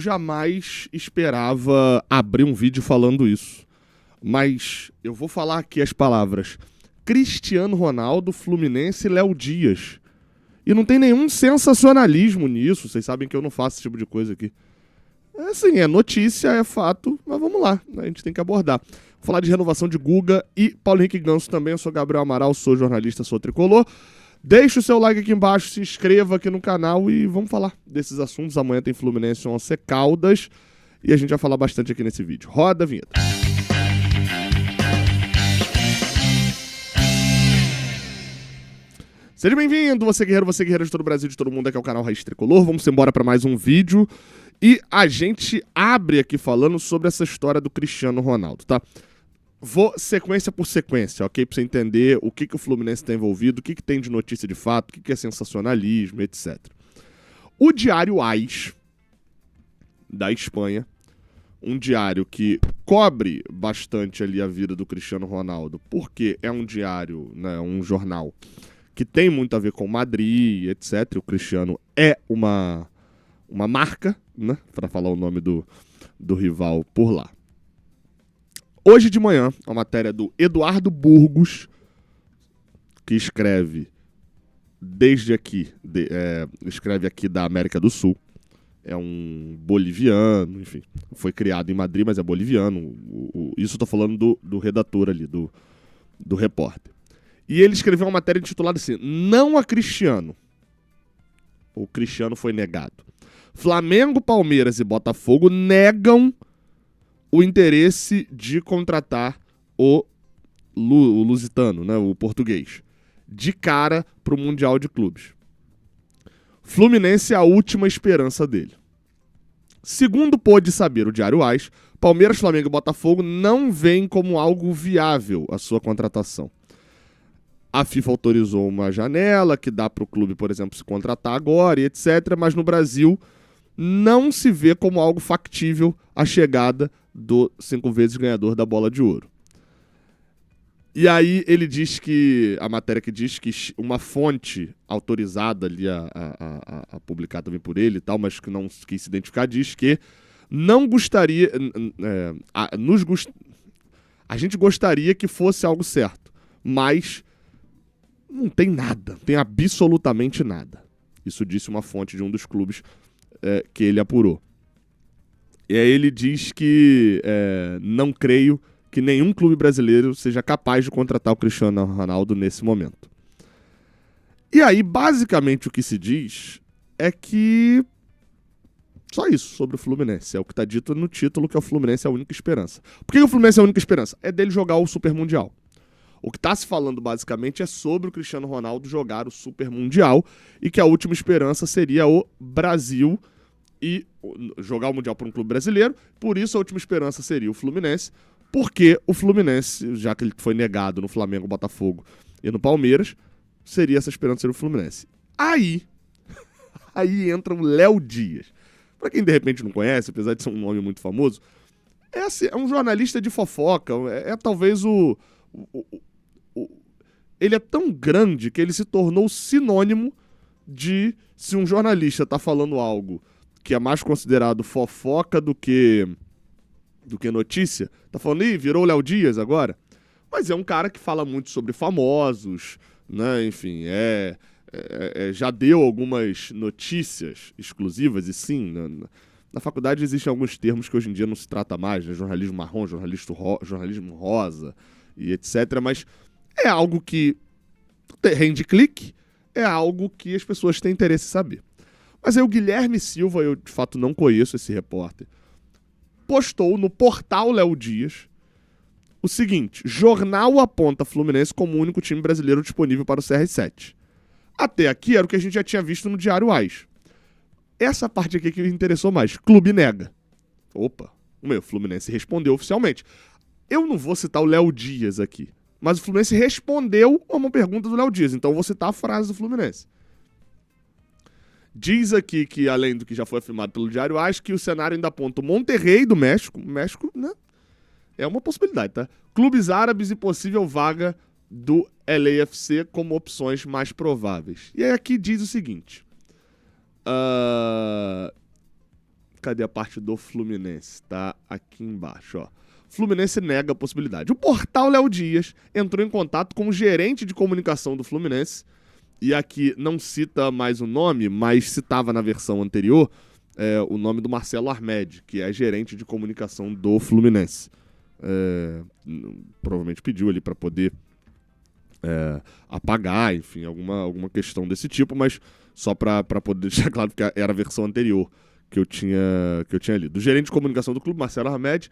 Jamais esperava abrir um vídeo falando isso. Mas eu vou falar aqui as palavras Cristiano Ronaldo, Fluminense e Léo Dias. E não tem nenhum sensacionalismo nisso. Vocês sabem que eu não faço esse tipo de coisa aqui. É assim, é notícia, é fato, mas vamos lá, a gente tem que abordar. Vou falar de renovação de Guga e Paulo Henrique Ganso também. Eu sou Gabriel Amaral, sou jornalista, sou tricolor. Deixa o seu like aqui embaixo, se inscreva aqui no canal e vamos falar desses assuntos. Amanhã tem Fluminense 11 Caldas e a gente vai falar bastante aqui nesse vídeo. Roda a vinheta. Seja bem-vindo, você guerreira de todo o Brasil, de todo mundo, aqui é o canal Raiz Tricolor. Vamos embora para mais um vídeo e a gente abre aqui falando sobre essa história do Cristiano Ronaldo, tá? Vou sequência por sequência, ok? Pra você entender o que o Fluminense está envolvido, o que tem de notícia de fato, o que é sensacionalismo, etc. O diário AS, da Espanha, um diário que cobre bastante ali a vida do Cristiano Ronaldo, porque é um diário, né, um jornal que tem muito a ver com Madrid, etc. O Cristiano é uma marca, né, para falar o nome do rival por lá. Hoje de manhã, a matéria do Eduardo Burgos, que escreve desde aqui, escreve aqui da América do Sul, é um boliviano, enfim, foi criado em Madrid, mas é boliviano, isso eu tô falando do redator ali, do repórter. E ele escreveu uma matéria intitulada assim, Não a Cristiano. O Cristiano foi negado. Flamengo, Palmeiras e Botafogo negam o interesse de contratar o lusitano, né, o português, de cara para o Mundial de Clubes. Fluminense é a última esperança dele. Segundo pôde saber o Diário AS, Palmeiras, Flamengo e Botafogo não veem como algo viável a sua contratação. A FIFA autorizou uma janela que dá para o clube, por exemplo, se contratar agora e etc., mas no Brasil não se vê como algo factível a chegada do 5 vezes ganhador da Bola de Ouro. E aí ele diz que, a matéria que diz que uma fonte autorizada ali a publicar também por ele e tal, mas que não quis se identificar, diz que não gostaria, a gente gostaria que fosse algo certo, mas não tem nada, tem absolutamente nada. Isso disse uma fonte de um dos clubes que ele apurou. E aí ele diz que não creio que nenhum clube brasileiro seja capaz de contratar o Cristiano Ronaldo nesse momento. E aí, basicamente, o que se diz é que só isso sobre o Fluminense. É o que está dito no título, que é o Fluminense é a única esperança. Por que o Fluminense é a única esperança? É dele jogar o Super Mundial. O que está se falando, basicamente, é sobre o Cristiano Ronaldo jogar o Super Mundial e que a última esperança seria o Brasil e jogar o Mundial para um clube brasileiro. Por isso, a última esperança seria o Fluminense, porque o Fluminense, já que ele foi negado no Flamengo, Botafogo e no Palmeiras, seria essa esperança ser o Fluminense. Aí entra o Léo Dias. Para quem de repente não conhece, apesar de ser um nome muito famoso, é um jornalista de fofoca, talvez ele é tão grande que ele se tornou sinônimo de, se um jornalista está falando algo que é mais considerado fofoca do que notícia, tá falando, virou o Léo Dias agora? Mas é um cara que fala muito sobre famosos, né? Enfim, já deu algumas notícias exclusivas, e sim, na faculdade existem alguns termos que hoje em dia não se trata mais, né? Jornalismo marrom, jornalismo rosa e etc. Mas é algo que rende clique, é algo que as pessoas têm interesse em saber. Mas aí o Guilherme Silva, eu de fato não conheço esse repórter, postou no portal Léo Dias o seguinte: jornal aponta Fluminense como o único time brasileiro disponível para o CR7. Até aqui era o que a gente já tinha visto no Diário AS. Essa parte aqui que me interessou mais. Clube nega. Opa, o Fluminense respondeu oficialmente. Eu não vou citar o Léo Dias aqui, mas o Fluminense respondeu a uma pergunta do Léo Dias, então eu vou citar a frase do Fluminense. Diz aqui que, além do que já foi afirmado pelo Diário AS, que o cenário ainda aponta o Monterrey do México. México, né? É uma possibilidade, tá? Clubes árabes e possível vaga do LAFC como opções mais prováveis. E aí aqui diz o seguinte. Cadê a parte do Fluminense? Tá aqui embaixo, ó. Fluminense nega a possibilidade. O portal Léo Dias entrou em contato com o gerente de comunicação do Fluminense, e aqui não cita mais o nome, mas citava na versão anterior o nome do Marcelo Armed, que é gerente de comunicação do Fluminense. Provavelmente pediu ali para poder apagar, enfim, alguma questão desse tipo, mas só para poder deixar claro que era a versão anterior que eu tinha lido. O gerente de comunicação do clube, Marcelo Armed,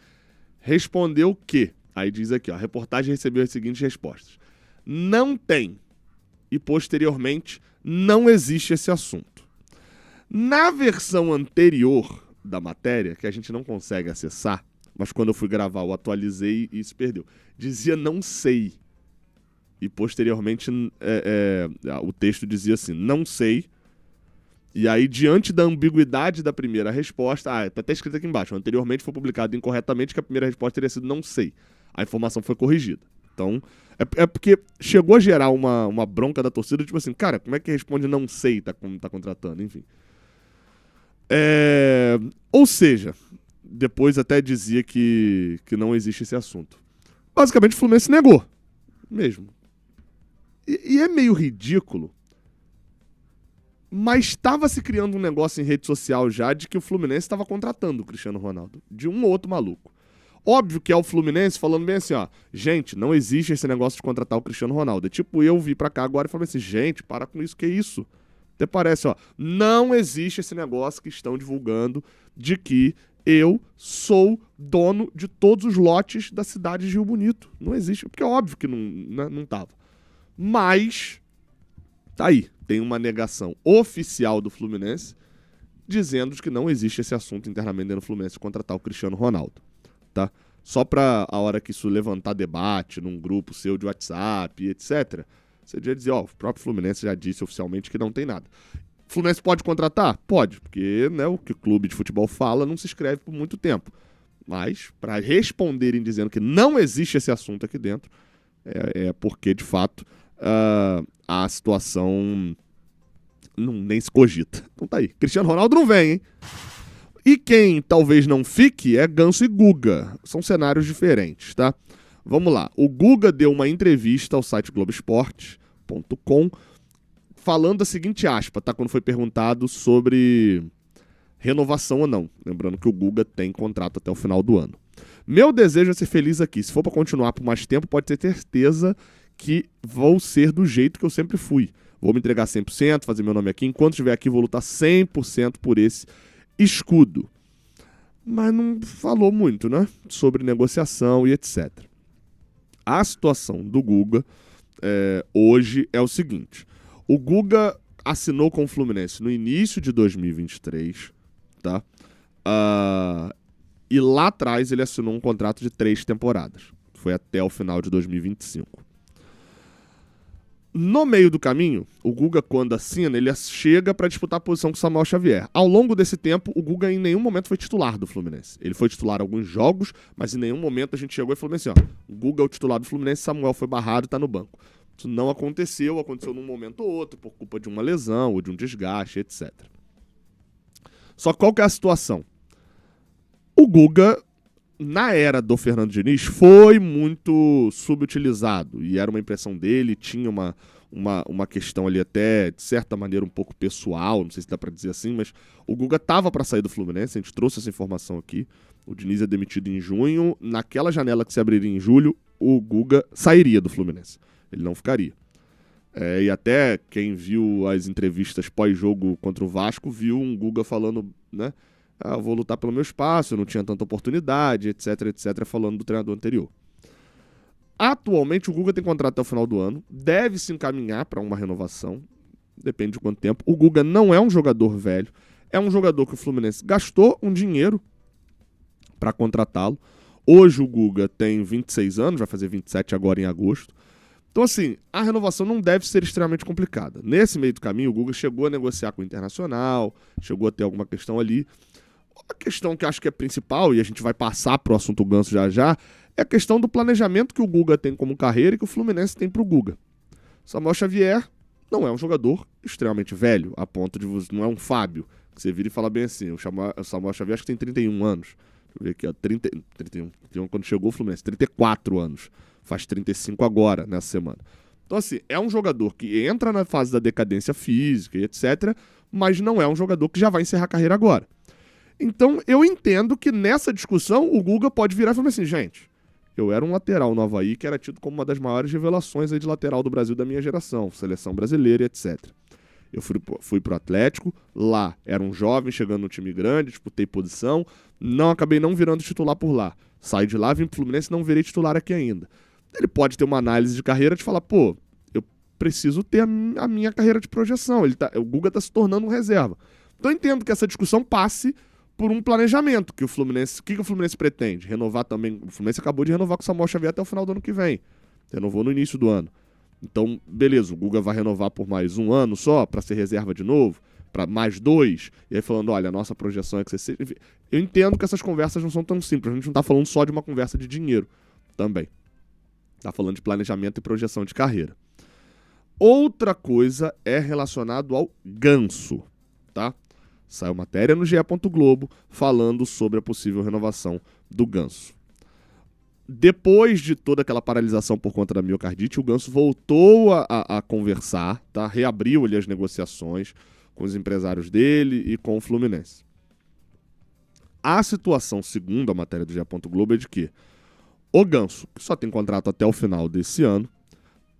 respondeu que, aí diz aqui, ó, a reportagem recebeu as seguintes respostas: não tem, e posteriormente não existe esse assunto. Na versão anterior da matéria, que a gente não consegue acessar, mas quando eu fui gravar eu atualizei e se perdeu, dizia não sei. E posteriormente o texto dizia assim, não sei. E aí, diante da ambiguidade da primeira resposta, tá até escrito aqui embaixo, anteriormente foi publicado incorretamente que a primeira resposta teria sido não sei. A informação foi corrigida. Então, é porque chegou a gerar uma bronca da torcida, tipo assim, cara, como é que responde não sei, tá contratando, enfim. Ou seja, depois até dizia que não existe esse assunto. Basicamente, o Fluminense negou, mesmo. E é meio ridículo, mas estava se criando um negócio em rede social já de que o Fluminense estava contratando o Cristiano Ronaldo, de um ou outro maluco. Óbvio que é o Fluminense falando bem assim, ó, gente, não existe esse negócio de contratar o Cristiano Ronaldo. É tipo, eu vi pra cá agora e falei assim, gente, para com isso, que isso? Até parece, ó, não existe esse negócio que estão divulgando de que eu sou dono de todos os lotes da cidade de Rio Bonito. Não existe, porque é óbvio que não tava. Mas, tá aí, tem uma negação oficial do Fluminense dizendo que não existe esse assunto internamente dentro do Fluminense de contratar o Cristiano Ronaldo, tá? Só pra a hora que isso levantar debate num grupo seu de WhatsApp, etc., você já dizer, ó, o próprio Fluminense já disse oficialmente que não tem nada. O Fluminense pode contratar? Pode, porque né, o que o clube de futebol fala não se escreve por muito tempo. Mas, para responderem dizendo que não existe esse assunto aqui dentro, é porque, de fato, a situação nem se cogita. Então tá aí. Cristiano Ronaldo não vem, hein? E quem talvez não fique é Ganso e Guga. São cenários diferentes, tá? Vamos lá. O Guga deu uma entrevista ao site Globoesporte.com falando a seguinte aspa, tá? Quando foi perguntado sobre renovação ou não. Lembrando que o Guga tem contrato até o final do ano. Meu desejo é ser feliz aqui. Se for para continuar por mais tempo, pode ter certeza que vou ser do jeito que eu sempre fui. Vou me entregar 100%, fazer meu nome aqui. Enquanto estiver aqui, vou lutar 100% por esse escudo. Mas não falou muito, né? Sobre negociação e etc. A situação do Guga hoje é o seguinte. O Guga assinou com o Fluminense no início de 2023, tá? E lá atrás ele assinou um contrato de 3 temporadas. Foi até o final de 2025. No meio do caminho, o Guga, quando assina, ele chega para disputar a posição com o Samuel Xavier. Ao longo desse tempo, o Guga em nenhum momento foi titular do Fluminense. Ele foi titular em alguns jogos, mas em nenhum momento a gente chegou e falou assim, ó, o Guga é o titular do Fluminense, Samuel foi barrado e tá no banco. Isso não aconteceu num momento ou outro, por culpa de uma lesão ou de um desgaste, etc. Só qual que é a situação? O Guga, na era do Fernando Diniz, foi muito subutilizado, e era uma impressão dele, tinha uma questão ali até, de certa maneira, um pouco pessoal, não sei se dá pra dizer assim, mas o Guga tava pra sair do Fluminense, a gente trouxe essa informação aqui, o Diniz é demitido em junho, naquela janela que se abriria em julho, o Guga sairia do Fluminense, ele não ficaria. E até quem viu as entrevistas pós-jogo contra o Vasco, viu um Guga falando, né, eu vou lutar pelo meu espaço, eu não tinha tanta oportunidade, etc, etc, falando do treinador anterior. Atualmente o Guga tem contrato até o final do ano, deve se encaminhar para uma renovação, depende de quanto tempo. O Guga não é um jogador velho, é um jogador que o Fluminense gastou um dinheiro para contratá-lo. Hoje o Guga tem 26 anos, vai fazer 27 agora em agosto. Então assim, a renovação não deve ser extremamente complicada. Nesse meio do caminho o Guga chegou a negociar com o Internacional, chegou a ter alguma questão ali. A questão que acho que é principal, e a gente vai passar para o assunto Ganso já, é a questão do planejamento que o Guga tem como carreira e que o Fluminense tem para o Guga. Samuel Xavier não é um jogador extremamente velho, a ponto de não é um Fábio, Você vira e fala bem assim, o Samuel Xavier acho que tem 31 anos. Deixa eu ver aqui, ó, 31 quando chegou o Fluminense, 34 anos. Faz 35 agora, nessa semana. Então, assim, é um jogador que entra na fase da decadência física e etc., mas não é um jogador que já vai encerrar a carreira agora. Então, eu entendo que nessa discussão o Guga pode virar e falar assim, gente, eu era um lateral no Avaí que era tido como uma das maiores revelações aí de lateral do Brasil da minha geração, seleção brasileira e etc. Eu fui pro Atlético, lá era um jovem chegando no time grande, disputei posição, acabei não virando titular por lá. Saí de lá, vim pro Fluminense e não virei titular aqui ainda. Ele pode ter uma análise de carreira de falar, pô, eu preciso ter a minha carreira de projeção. O Guga tá se tornando um reserva. Então eu entendo que essa discussão passe por um planejamento que o Fluminense... O que o Fluminense pretende? Renovar também... O Fluminense acabou de renovar com o Samuel Xavier até o final do ano que vem. Renovou no início do ano. Então, beleza, o Guga vai renovar por mais um ano só, para ser reserva de novo, para mais 2, e aí falando, olha, a nossa projeção é que você seja... Enfim, eu entendo que essas conversas não são tão simples, a gente não tá falando só de uma conversa de dinheiro também. Tá falando de planejamento e projeção de carreira. Outra coisa é relacionado ao Ganso, tá? Saiu matéria no GE. Globo falando sobre a possível renovação do Ganso. Depois de toda aquela paralisação por conta da miocardite, o Ganso voltou a conversar, tá? Reabriu ali as negociações com os empresários dele e com o Fluminense. A situação, segundo a matéria do GE. Globo, é de que o Ganso, que só tem contrato até o final desse ano,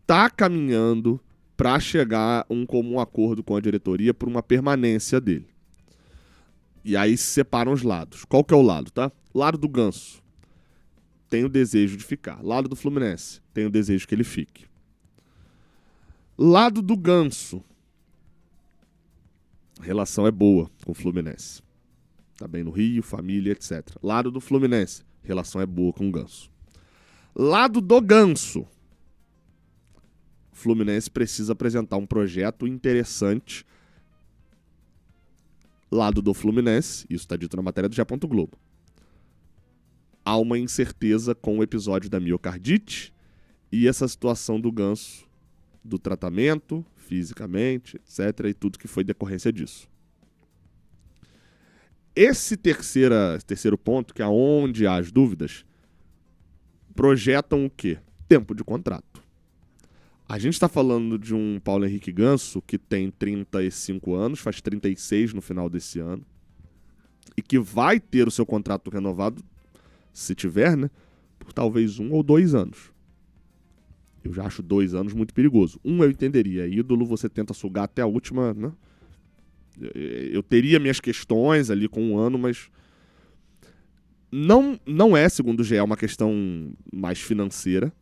tá caminhando para chegar a um comum acordo com a diretoria por uma permanência dele. E aí se separam os lados. Qual que é o lado, tá? Lado do Ganso. Tem o desejo de ficar. Lado do Fluminense, tem o desejo que ele fique. Lado do Ganso, a relação é boa com o Fluminense. Tá bem no Rio, família, etc. Lado do Fluminense, relação é boa com o Ganso. Lado do Ganso, o Fluminense precisa apresentar um projeto interessante. Lado do Fluminense, isso está dito na matéria do GE. Globo. Há uma incerteza com o episódio da miocardite e essa situação do Ganso, do tratamento, fisicamente, etc., e tudo que foi decorrência disso. Esse terceiro ponto, que é onde há as dúvidas, projetam o quê? Tempo de contrato. A gente está falando de um Paulo Henrique Ganso que tem 35 anos, faz 36 no final desse ano, e que vai ter o seu contrato renovado, se tiver, né, por talvez 1 ou 2 anos. Eu já acho 2 anos muito perigoso. Eu entenderia. Ídolo, você tenta sugar até a última, né? Eu teria minhas questões ali com 1 ano, mas não é, segundo o GE, uma questão mais financeira,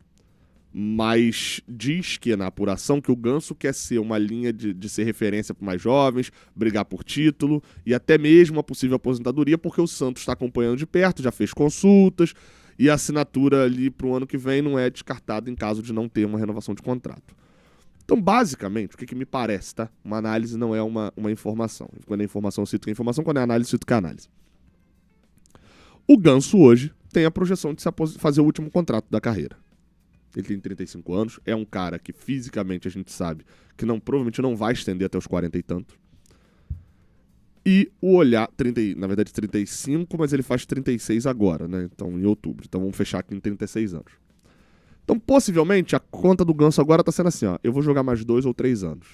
mas diz que na apuração que o Ganso quer ser uma linha de ser referência para mais jovens, brigar por título e até mesmo uma possível aposentadoria, porque o Santos está acompanhando de perto, já fez consultas e a assinatura ali para o ano que vem não é descartada em caso de não ter uma renovação de contrato. Então, basicamente, o que me parece, tá? Uma análise não é uma informação. Quando é informação, eu cito que é informação, quando é análise, eu cito que é análise. O Ganso hoje tem a projeção de fazer o último contrato da carreira. Ele tem 35 anos, é um cara que fisicamente a gente sabe que provavelmente não vai estender até os 40 e tantos. E o olhar, na verdade 35, mas ele faz 36 agora, né? Então em outubro. Então vamos fechar aqui em 36 anos. Então possivelmente a conta do Ganso agora tá sendo assim, ó, eu vou jogar mais 2 ou 3 anos.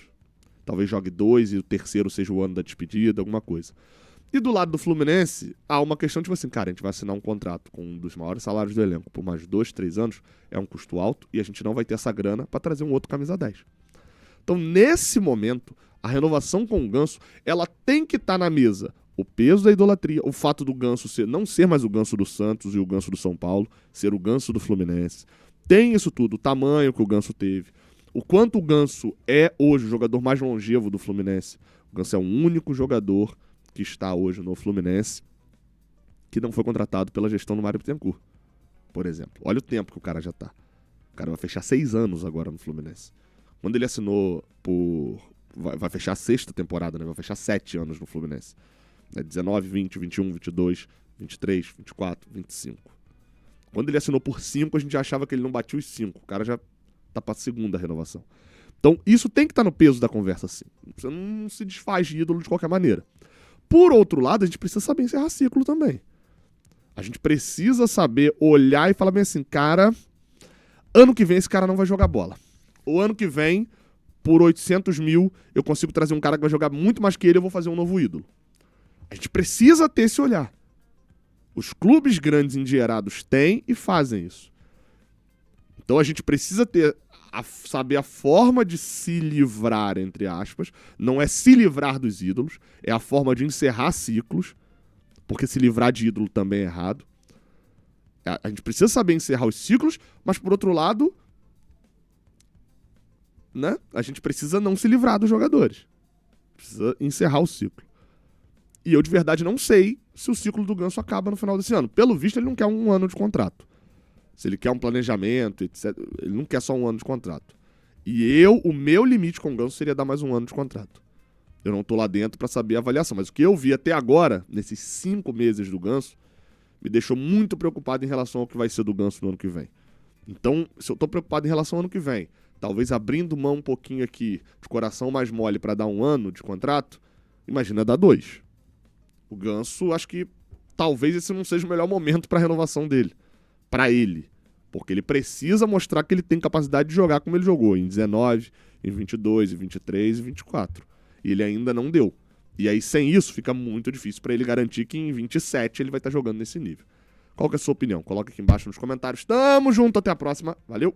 Talvez jogue 2 e o terceiro seja o ano da despedida, alguma coisa. E do lado do Fluminense, há uma questão tipo assim, cara, a gente vai assinar um contrato com um dos maiores salários do elenco por mais 2, 3 anos, é um custo alto e a gente não vai ter essa grana para trazer um outro camisa 10. Então, nesse momento, a renovação com o Ganso, ela tem que estar na mesa. O peso da idolatria, o fato do Ganso não ser mais o Ganso do Santos e o Ganso do São Paulo, ser o Ganso do Fluminense. Tem isso tudo, o tamanho que o Ganso teve, o quanto o Ganso é hoje o jogador mais longevo do Fluminense. O Ganso é o único jogador que está hoje no Fluminense, que não foi contratado pela gestão do Mário Bittencourt, por exemplo. Olha o tempo que o cara já tá. O cara vai fechar 6 anos agora no Fluminense. Quando ele assinou vai fechar a 6ª temporada, né? Vai fechar 7 anos no Fluminense. 19, 20, 21, 22, 23, 24, 25. Quando ele assinou por 5, a gente já achava que ele não batia os 5. O cara já tá pra 2ª renovação. Então, isso tem que estar no peso da conversa, assim. Você não se desfaz de ídolo de qualquer maneira. Por outro lado, a gente precisa saber encerrar ciclo também. A gente precisa saber olhar e falar bem assim, cara, ano que vem esse cara não vai jogar bola. O ano que vem, por 800 mil, eu consigo trazer um cara que vai jogar muito mais que ele e eu vou fazer um novo ídolo. A gente precisa ter esse olhar. Os clubes grandes endinheirados têm e fazem isso. Então a gente precisa saber a forma de se livrar, entre aspas. Não é se livrar dos ídolos, é a forma de encerrar ciclos, porque se livrar de ídolo também é errado. A gente precisa saber encerrar os ciclos, mas por outro lado, né, a gente precisa não se livrar dos jogadores. Precisa encerrar o ciclo. E eu de verdade não sei se o ciclo do Ganso acaba no final desse ano. Pelo visto, ele não quer um ano de contrato. Se ele quer um planejamento, etc. Ele não quer só um ano de contrato. E o meu limite com o Ganso seria dar mais um ano de contrato. Eu não tô lá dentro para saber a avaliação. Mas o que eu vi até agora, nesses 5 meses do Ganso, me deixou muito preocupado em relação ao que vai ser do Ganso no ano que vem. Então, se eu tô preocupado em relação ao ano que vem, talvez abrindo mão um pouquinho aqui de coração mais mole para dar um ano de contrato, imagina dar 2. O Ganso, acho que talvez esse não seja o melhor momento para a renovação dele. Para ele. Porque ele precisa mostrar que ele tem capacidade de jogar como ele jogou em 19, em 22, em 23 e 24. E ele ainda não deu. E aí, sem isso, fica muito difícil para ele garantir que em 27 ele vai estar jogando nesse nível. Qual que é a sua opinião? Coloca aqui embaixo nos comentários. Tamo junto, até a próxima. Valeu!